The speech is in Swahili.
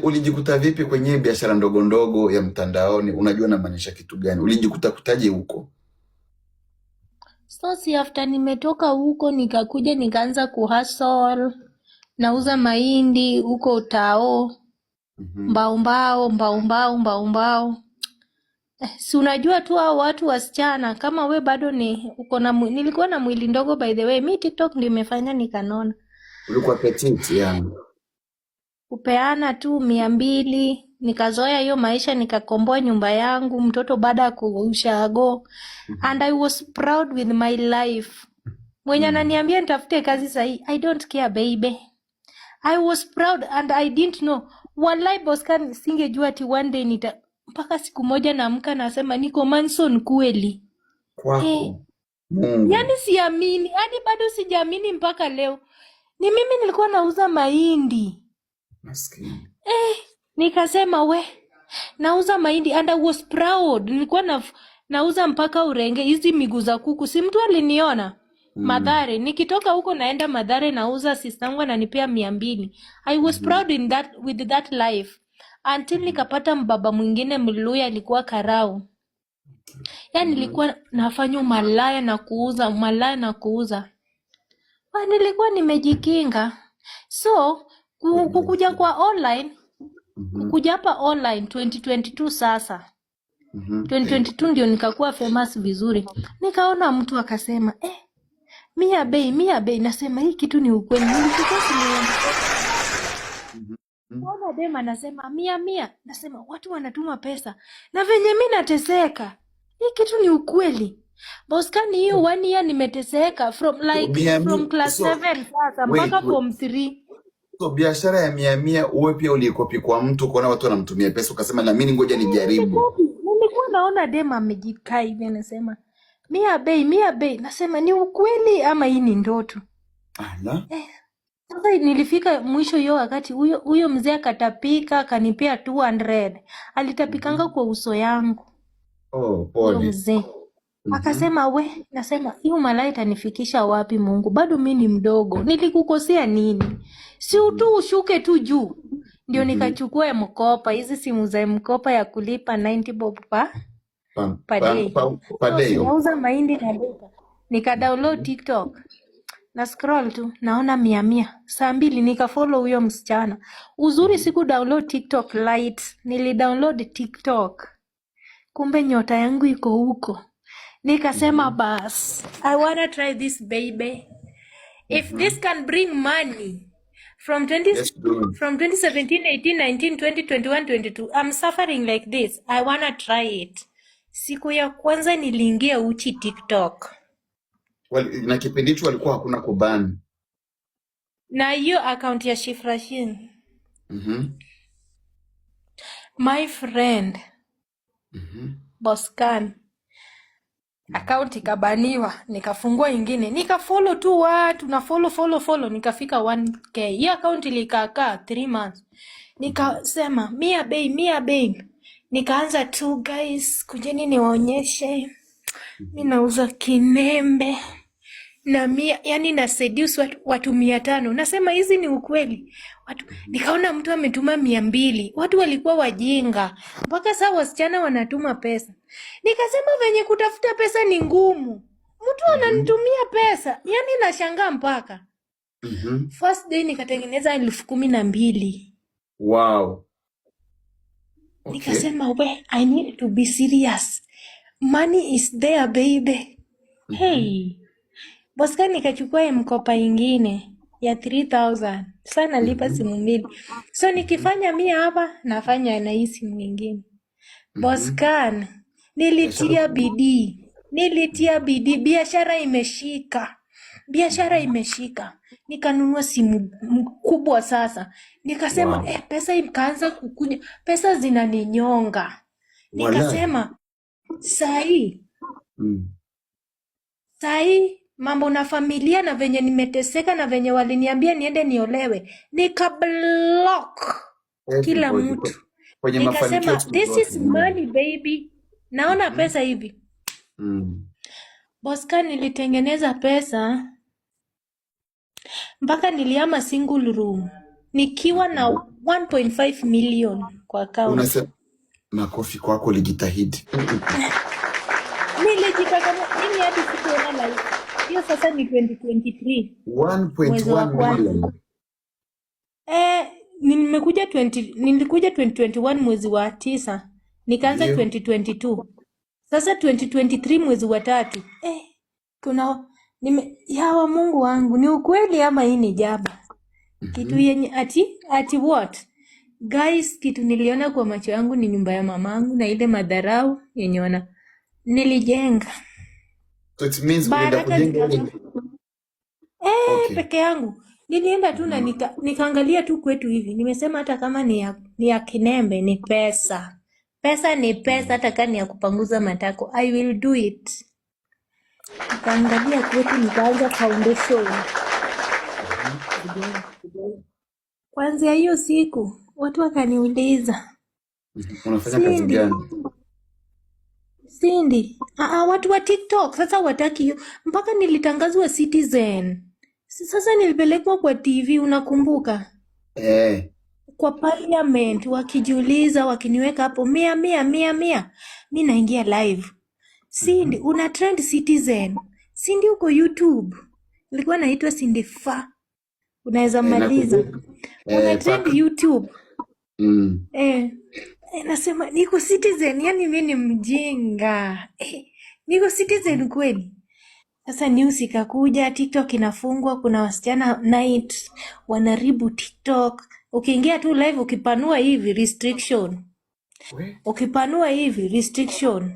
Ulijikuta vipi kwenye biashara ndogo ndogo ya mtandaoni? Unajua namaanisha kitu gani? Ulijikuta kutaje huko? So si after nimetoka huko nikakuja nikaanza kuhustle, nauza mahindi huko Tao, mbao. Si unajua tu hao watu wasichana kama we bado ni uko na nilikuwa na mwili ndogo by the way. Mi TikTok ndio imefanya nikanona. Ulikuwa petite yani. Kupeana tu 200, nikazoea hiyo maisha, nikakomboa nyumba yangu, mtoto baada ya kuushago. And I was proud with my life. Mwenye ananiambia nitafute kazi sahi, I don't care baby. I was proud and I didn't know. Wallahi Boscan, singejua ati one day mpaka siku moja naamka nasema niko Manson kweli. Kwako. Yani siamini, hadi bado sijaamini mpaka leo. Ni mimi nilikuwa nauza mahindi. Maskini. Nikasema we, nauza mahindi and I was proud. Nilikuwa nauza mpaka Urenge, hizi miguu za kuku. Si mtu aliniona. Madhare, nikitoka huko naenda Madhare nauza, sistangu ananipea 200. I was proud with that life. Until nikapata mbaba mwingine Mluya, alikuwa Karau. Yani nilikuwa nafanya malaya na kuuza. Nilikuwa nimejikinga. So, kukuja kwa online, kukuja hapa online 2022 sasa. 2022 ndio nikakuwa famous vizuri. Nikaona mtu akasema, Mia Bei, nasema hii kitu ni ukweli. Nilikuwa Mbona dema nasema Mia, nasema watu wanatuma pesa. Na venye mimi nateseka. Hii kitu ni ukweli. Boskani hiyo 1 year nimeteseka from class 7 sasa mpaka form 3. So biashara ya mia uwe pia ulikopi kwa mtu kuona watu wanamtumia pesa ukasema na mimi ngoja nijaribu. Nilikuwa naona dema amejikaa hivi anasema Mia Bei, nasema ni ukweli ama hii ni ndoto? Ala. Sasa nilifika mwisho hiyo wakati huyo mzee akatapika akanipea 200. Alitapikanga kwa uso yangu. Pole. Mzee. Akasema we, nasema hiyo malaya itanifikisha wapi Mungu? Bado mimi ni mdogo. Nilikukosea nini? Si tu ushuke tu juu. Ndio nikachukua mkopa, hizi simu za mkopa ya kulipa 90 bob per day. Nauza mahindi na data. Nika-download TikTok. Na scroll tu, naona 100. Saa 2 nika-follow huyo msichana. Uzuri siku download TikTok Lite. Nili-download TikTok. Kumbe nyota yangu iko huko. Nikasema bas, I wanna try this baby. If this can bring money from 2017, 18, 19, 20, 21, 22, I'm suffering like this. I wanna try it. Siku ya kwanza niliingia uchi TikTok. Na kipindi hicho walikuwa hakuna kubani. Na hiyo account ya Shifrashin. My friend. Boscan. Account ikabaniwa, nikafungua ingine, nikafollow tu watu, na follow, nikafika 1k. Hii account ilikaa 3 months. Nikasema Mia Bei. Nikaanza tu guys, kujeni niwaonyeshe. Mimi nauza kinembe. Na yani na seduce watu 500. Nasema hizi ni ukweli. Nikaona mtu ametuma 200. Watu walikuwa wajinga. Mpaka sasa wasichana wanatuma pesa. Nikasema venye kutafuta pesa ni ngumu. Mtu ananitumia pesa. Yani nashangaa mpaka. First day nikatengeneza 12,000. Wow. Okay. Nikasema I need to be serious. Money is there baby. Hey. Boscan nikachukua mkopa ingine ya 3,000. Sasa nalipa simu 2. So nikifanya 100 hapa nafanya na hii simu nyingine. Boscan nilitia bidii. Biashara imeshika. Nikanunua simu kubwa sasa. Nikasema pesa ikaanza kukuja. Pesa zinaninyonga. Nikasema sahi mambo na familia na venye nimeteseka na venye waliniambia niende niolewe. Nikablock kila mtu. Nikasema this is money baby. Naona pesa hivi. Boscan nilitengeneza pesa mpaka niliama single room. nikiwa na 1.5 million kwa account. Unasema makofi kwako, ulijitahidi. Nilijikakamua mimi hadi sikuona live. Hiyo sasa ni 2023 mwezi wa 1.1 kwanza. million. Nilikuja 2021 mwezi wa 9 nikaanza Ndio. 2022. Sasa 2023 mwezi wa 3. Kuna yawa Mungu wangu, ni ukweli ama hii ni jaba? Kitu yenye ati what? Guys, kitu niliona kwa macho yangu ni nyumba ya mamangu na ile madharau yenye nilijenga. So it means unaenda Baraka kujenga ile. zikaja. Okay. Peke yangu. Nilienda tu na nikaangalia tu kwetu hivi. Nimesema hata kama ni ya Kinembe ni pesa. Pesa ni pesa, hata kama ni ya kupanguza matako. I will do it. Nikaangalia kwetu nikaanza foundation. Kwanzia hiyo siku watu wakaniuliza, Unafanya kazi Cindy, gani? Cindy, watu wa TikTok sasa wataki hiyo, mpaka nilitangazwa Citizen. Sasa nilipelekwa kwa TV, unakumbuka? Kwa parliament wakijiuliza, wakiniweka hapo mia. Mi naingia live. Cindy, una trend Citizen. Cindy uko YouTube. Nilikuwa naitwa Cindy Fa. Unaweza maliza. Una trend YouTube. Nasema niko Citizen, yani mimi ni mjinga. Niko Citizen kweli. Sasa news ikakuja, TikTok inafungwa, kuna wasichana night wanaribu TikTok. Ukiingia tu live ukipanua hivi restriction. Ukipanua hivi restriction.